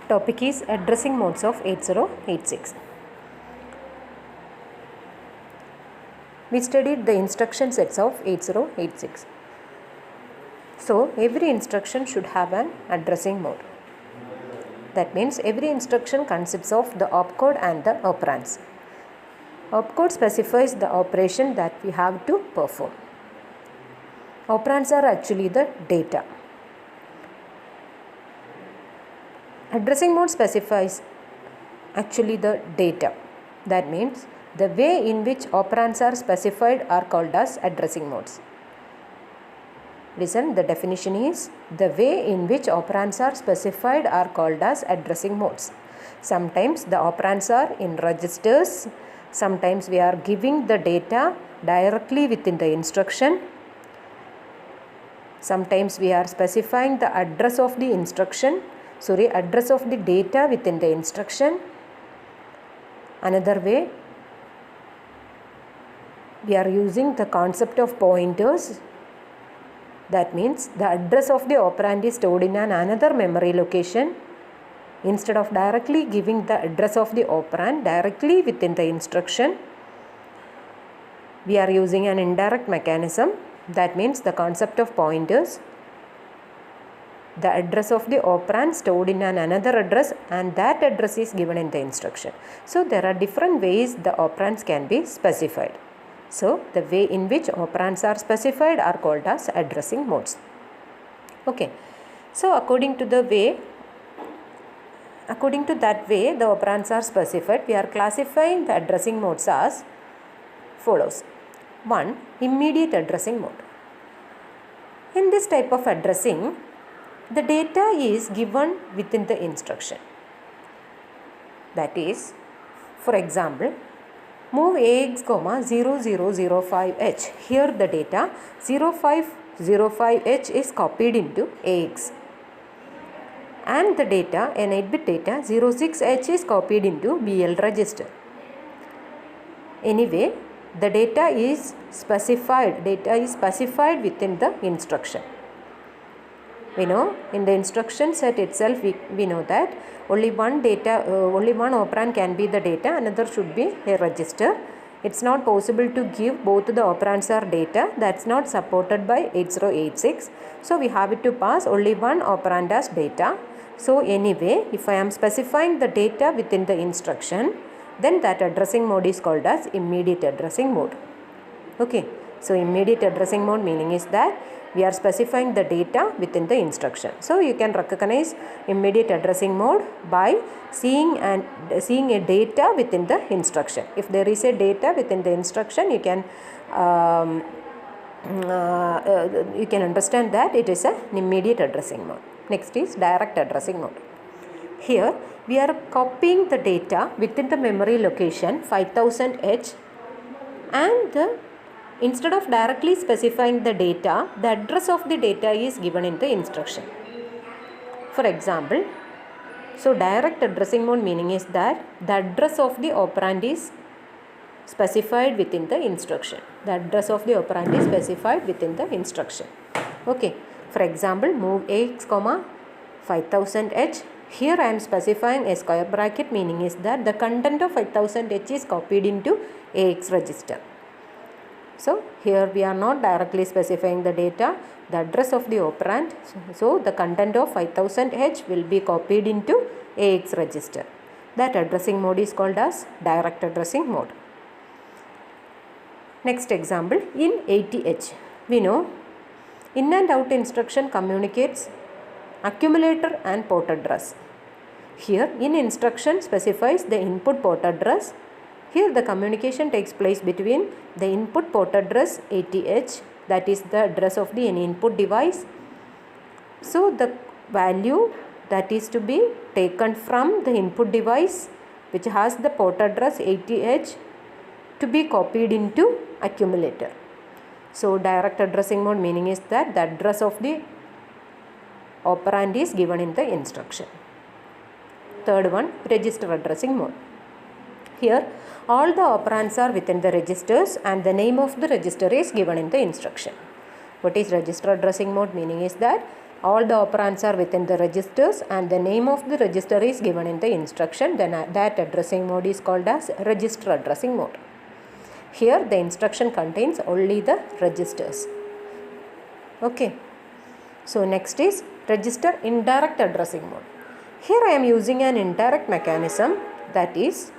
Topic is addressing modes of 8086. We studied the instruction sets of 8086. So, every instruction should have an addressing mode. That means every instruction consists of the opcode and the operands. Opcode specifies the operation that we have to perform. Operands are actually the data. Addressing mode specifies actually the data. That means the way in which operands are specified are called as addressing modes. Listen, the definition is the way in which operands are specified are called as addressing modes. Sometimes the operands are in registers. Sometimes we are giving the data directly within the instruction. Sometimes we are specifying the address of the address of the data within the instruction. Another way, we are using the concept of pointers. That means the address of the operand is stored in another memory location. Instead of directly giving the address of the operand directly within the instruction, we are using an indirect mechanism. That means the concept of pointers. The address of the operand stored in another address, and that address is given in the instruction. So there are different ways the operands can be specified. So the way in which operands are specified are called as addressing modes. Okay. So according to that way the operands are specified, we are classifying the addressing modes as follows. 1. Immediate addressing mode. In this type of addressing, the data is given within the instruction. That is, for example, move AX, 0005H. Here the data 0505H is copied into AX. And the data, an 8-bit data 06H is copied into BL register. Anyway, the data is specified within the instruction. We know in the instruction set itself we know that only one operand can be the data, another should be a register. It's not possible to give both the operands are data. That's not supported by 8086. So we have to pass only one operand as data. So anyway, if I am specifying the data within the instruction, then that addressing mode is called as immediate addressing mode. Okay. So immediate addressing mode meaning is that we are specifying the data within the instruction. So you can recognize immediate addressing mode by seeing a data within the instruction. If there is a data within the instruction, you can understand that it is an immediate addressing mode. Next is direct addressing mode. Here we are copying the data within the memory location 5000H, and instead of directly specifying the data, the address of the data is given in the instruction. For example, so direct addressing mode meaning is that the address of the operand is specified within the instruction. The address of the operand is specified within the instruction. Okay. For example, move AX, 5000H. Here I am specifying a square bracket meaning is that the content of 5000H is copied into AX register. So here we are not directly specifying the data, the address of the operand. So the content of 5000H will be copied into AX register. That addressing mode is called as direct addressing mode. Next example, in 80H, we know in and out instruction communicates accumulator and port address. Here in instruction specifies the input port address. Here the communication takes place between the input port address 80H, that is the address of the any input device. So the value that is to be taken from the input device which has the port address 80H to be copied into accumulator. So direct addressing mode meaning is that the address of the operand is given in the instruction. Third one, register addressing mode. Here all the operands are within the registers and the name of the register is given in the instruction. What is register addressing mode meaning is that all the operands are within the registers and the name of the register is given in the instruction, then that addressing mode is called as register addressing mode. Here the instruction contains only the registers. Okay. So next is register indirect addressing mode. Here I am using an indirect mechanism, that is,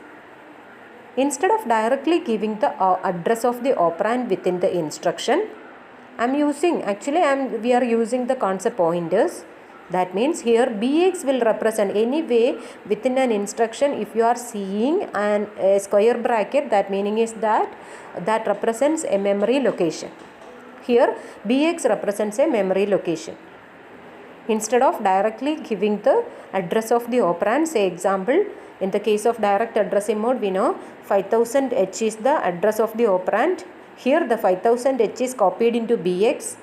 instead of directly giving the address of the operand within the instruction, we are using the concept pointers. That means here bx will represent anyway within an instruction. If you are seeing a square bracket, that meaning is that represents a memory location. Here bx represents a memory location. Instead of directly giving the address of the operand, say example, in the case of direct addressing mode, we know 5000H is the address of the operand. Here the 5000H is copied into bx.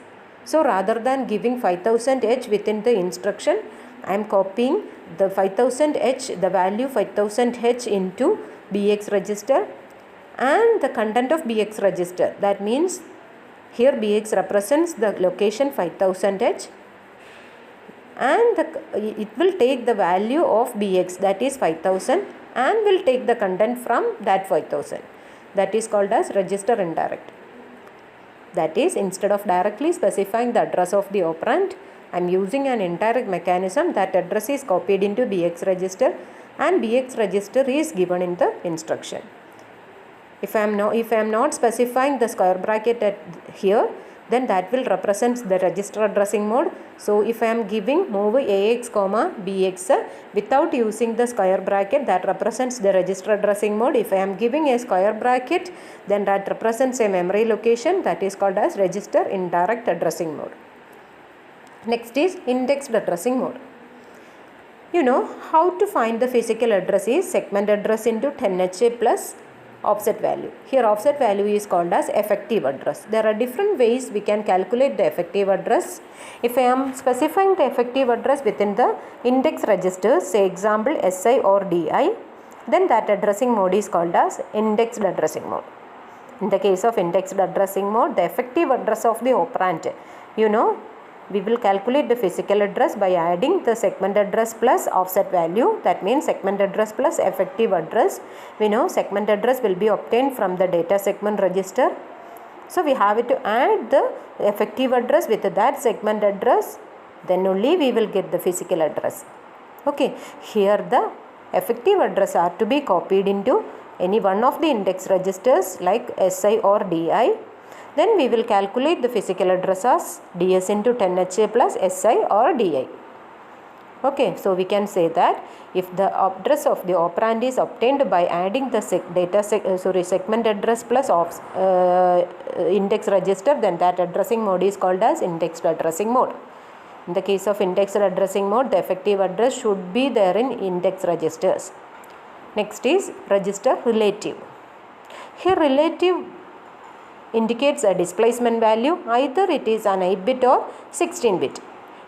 So rather than giving 5000H within the instruction, I am copying the 5000H, the value 5000H into bx register and the content of bx register. That means here bx represents the location 5000H and it will take the value of bx, that is 5000, and will take the content from that 5000. That is called as register indirect. That is, instead of directly specifying the address of the operand, I am using an indirect mechanism. That address is copied into bx register and bx register is given in the instruction. If I am not specifying the square bracket here, then that will represent the register addressing mode. So if I am giving move ax comma bx without using the square bracket, that represents the register addressing mode. If I am giving a square bracket, then that represents a memory location, that is called as register indirect addressing mode. Next is indexed addressing mode. You know how to find the physical address is segment address into 10HA plus offset value. Here offset value is called as effective address. There are different ways we can calculate the effective address. If I am specifying the effective address within the index register, say example SI or DI, then that addressing mode is called as indexed addressing mode. In the case of indexed addressing mode, the effective address of the operand, we will calculate the physical address by adding the segment address plus offset value. That means segment address plus effective address. We know segment address will be obtained from the data segment register. So we have to add the effective address with that segment address. Then only we will get the physical address. Okay. Here the effective address are to be copied into any one of the index registers like SI or DI. Then we will calculate the physical address as ds into 10HA plus SI or DI. Okay, so we can say that if the address of the operand is obtained by adding the segment address plus index register, then that addressing mode is called as indexed addressing mode. In the case of indexed addressing mode, the effective address should be there in index registers. Next is register relative. Here relative indicates a displacement value, either it is an 8-bit or 16-bit.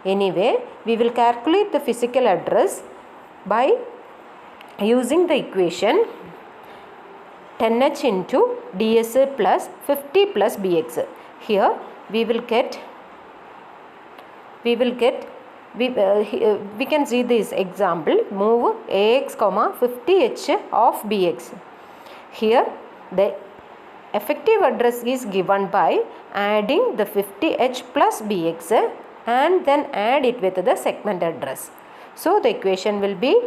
Anyway, we will calculate the physical address by using the equation 10H into DSA plus 50 plus BX. Here we can see this example, move AX, 50H of BX. Here the effective address is given by adding the 50H plus BX and then add it with the segment address. So the equation will be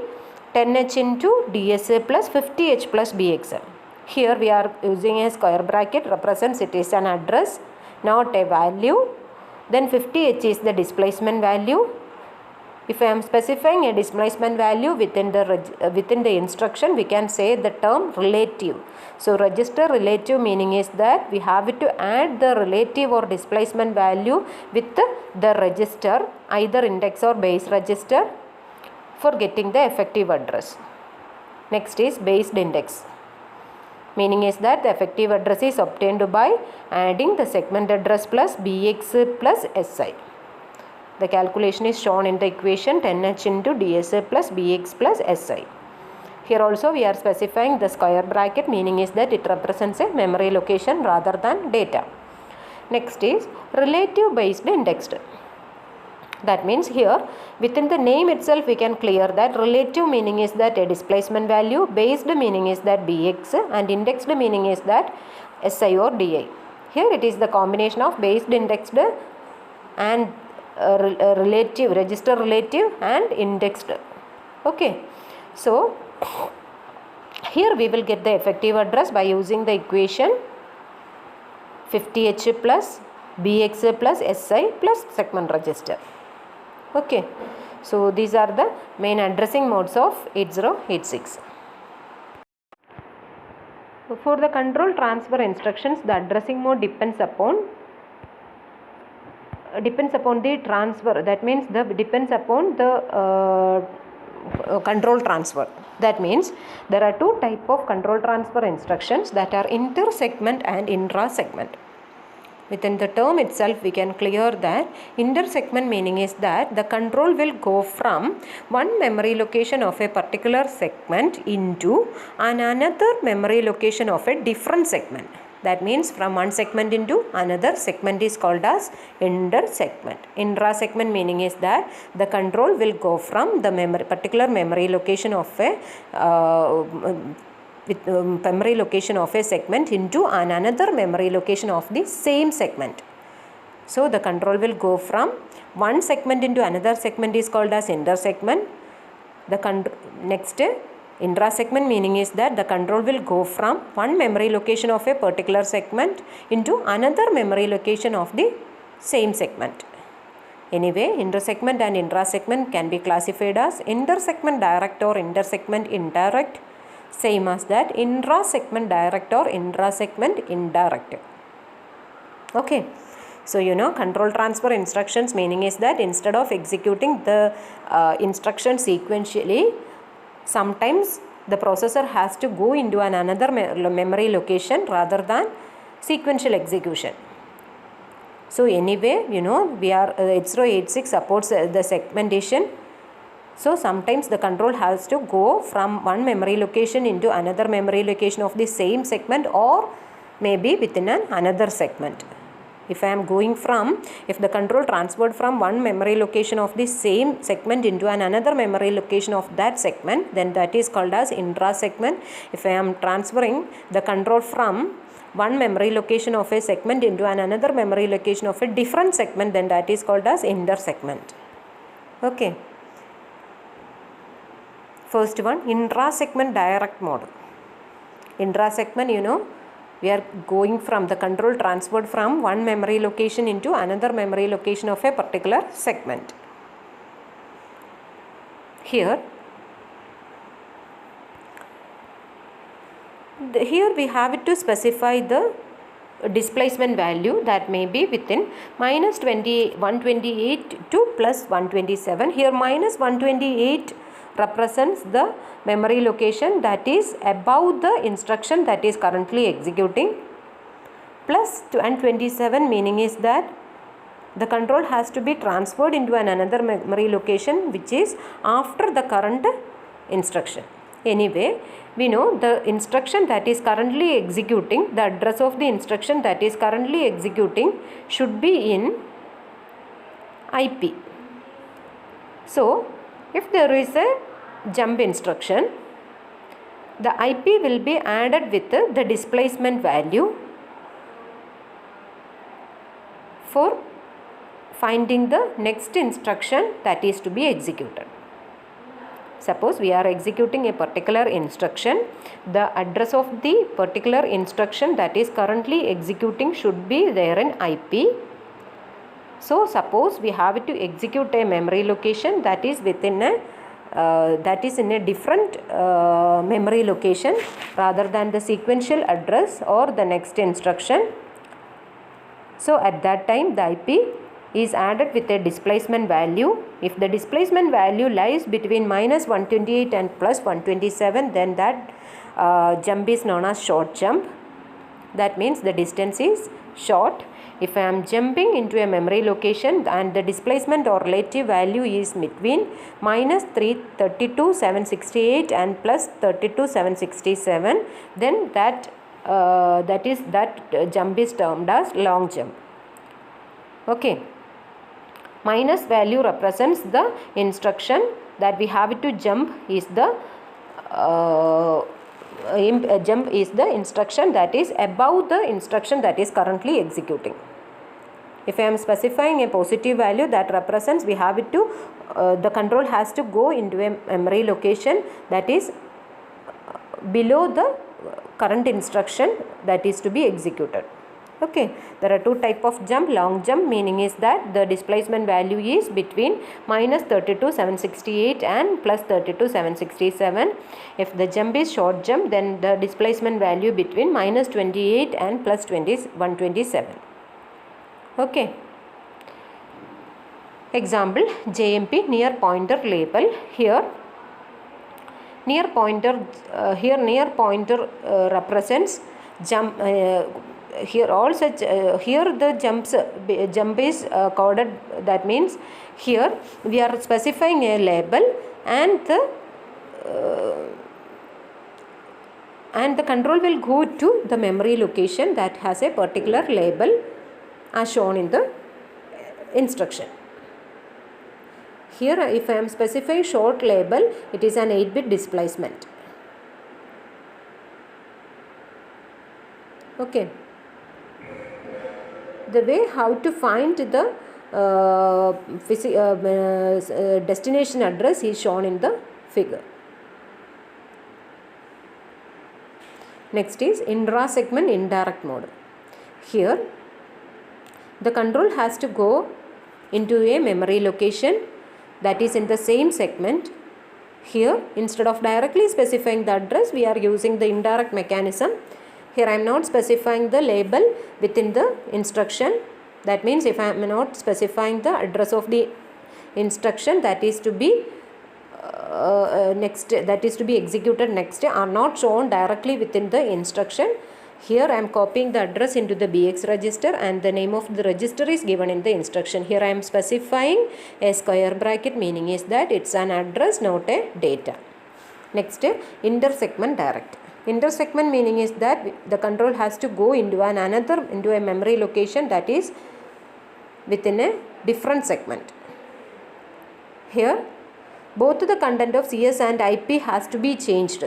10H into DSA plus 50H plus BX. Here we are using a square bracket, represents it is an address, not a value. Then 50H is the displacement value. If I am specifying a displacement value within the instruction, we can say the term relative. So register relative meaning is that we have to add the relative or displacement value with the register, either index or base register, for getting the effective address. Next is based index. Meaning is that the effective address is obtained by adding the segment address plus BX plus SI. The calculation is shown in the equation 10H into DSA plus BX plus SI. Here also we are specifying the square bracket, meaning is that it represents a memory location rather than data. Next is relative based indexed. That means here within the name itself we can clear that relative meaning is that a displacement value, based meaning is that bx, and indexed meaning is that si or di. Here it is the combination of based, indexed and relative, register relative and indexed. Okay, so here we will get the effective address by using the equation 50h plus bx plus si plus segment register. Okay, so these are the main addressing modes of 8086. For the control transfer instructions, the addressing mode depends upon the transfer. That means depends upon the control transfer. That means there are two type of control transfer instructions, that are inter-segment and intra-segment. Within the term itself we can clear that inter-segment meaning is that the control will go from one memory location of a particular segment into another memory location of a different segment. That means from one segment into another segment is called as inter-segment. Intra-segment meaning is that the control will go from the particular memory location of a memory location of a segment into another memory location of the same segment. So the control will go from one segment into another segment is called as inter-segment. Next, intra-segment meaning is that the control will go from one memory location of a particular segment into another memory location of the same segment. Anyway, inter-segment and intra-segment can be classified as inter-segment direct or inter-segment indirect, same as that intra-segment direct or intra-segment indirect. Okay, so you know control transfer instructions meaning is that instead of executing the instruction sequentially, sometimes the processor has to go into another memory location rather than sequential execution. So anyway, you know, 8086 supports the segmentation. So sometimes the control has to go from one memory location into another memory location of the same segment, or maybe within another segment. If the control transferred from one memory location of the same segment into another memory location of that segment, then that is called as intra-segment. If I am transferring the control from one memory location of a segment into another memory location of a different segment, then that is called as inter-segment. Okay. First one, intra-segment direct mode. Intra-segment, you know, we are going from the control transferred from one memory location into another memory location of a particular segment. Here we have it to specify the displacement value that may be within minus 128 to plus 127. Here minus 128 represents the memory location that is above the instruction that is currently executing. Plus 127 meaning is that the control has to be transferred into another memory location which is after the current instruction. Anyway, we know the instruction that is currently executing, the address of the instruction that is currently executing should be in IP. So, if there is a jump instruction, the IP will be added with the displacement value for finding the next instruction that is to be executed. Suppose we are executing a particular instruction, the address of the particular instruction that is currently executing should be there in IP. So suppose we have to execute a memory location that is within a in a different memory location rather than the sequential address or the next instruction. So at that time the IP is added with a displacement value. If the displacement value lies between minus 128 and plus 127, then that jump is known as short jump. That means the distance is short. If I am jumping into a memory location and the displacement or relative value is between minus 32,768 and plus 32,767, then that jump is termed as long jump. Okay. minus value represents the instruction that we have to jump is the jump is the instruction that is above the instruction that is currently executing. If I am specifying a positive value, that represents we have it to the control has to go into a memory location that is below the current instruction that is to be executed. Okay, there are two type of jump. Long jump meaning is that the displacement value is between minus 32,768 and plus 32,767. If the jump is short jump, then the displacement value between minus 28 and plus 127. Okay. Example, JMP near pointer label. Here near pointer represents jump. Here all such here the jump is coded. That means here we are specifying a label and the control will go to the memory location that has a particular label as shown in the instruction. Here if I am specifying short label, it is an 8-bit displacement. Okay. The way how to find the destination address is shown in the figure. Next is intra-segment indirect mode. Here the control has to go into a memory location that is in the same segment. Here instead of directly specifying the address, we are using the indirect mechanism. Here I am not specifying the label within the instruction. That means if I am not specifying the address of the instruction that is to be executed next are not shown directly within the instruction. Here I am copying the address into the BX register and the name of the register is given in the instruction. Here I am specifying a square bracket, meaning is that it's an address, not a data. Next, inter-segment direct. Inter-segment meaning is that the control has to go into a memory location that is within a different segment. Here both the content of CS and IP has to be changed.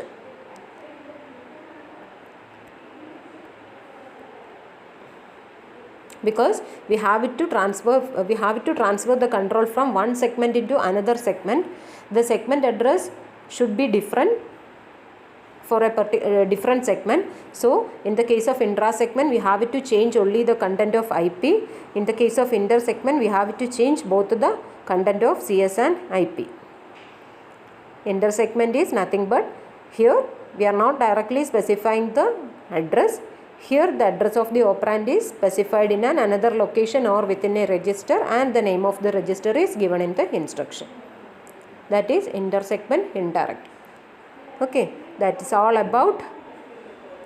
Because we have to transfer the control from one segment into another segment. The segment address should be different for a different segment. So in the case of intra-segment, we have to change only the content of IP. In the case of inter-segment, we have to change both the content of CS and IP. Inter-segment is nothing but here we are not directly specifying the address. Here the address of the operand is specified in another location or within a register and the name of the register is given in the instruction. That is inter-segment indirect. Okay, that is all about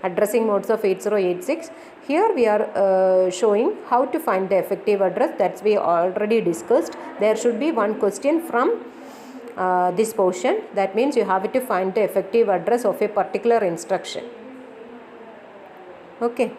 addressing modes of 8086. Here we are showing how to find the effective address. That we already discussed. There should be one question from this portion. That means you have to find the effective address of a particular instruction. Okay.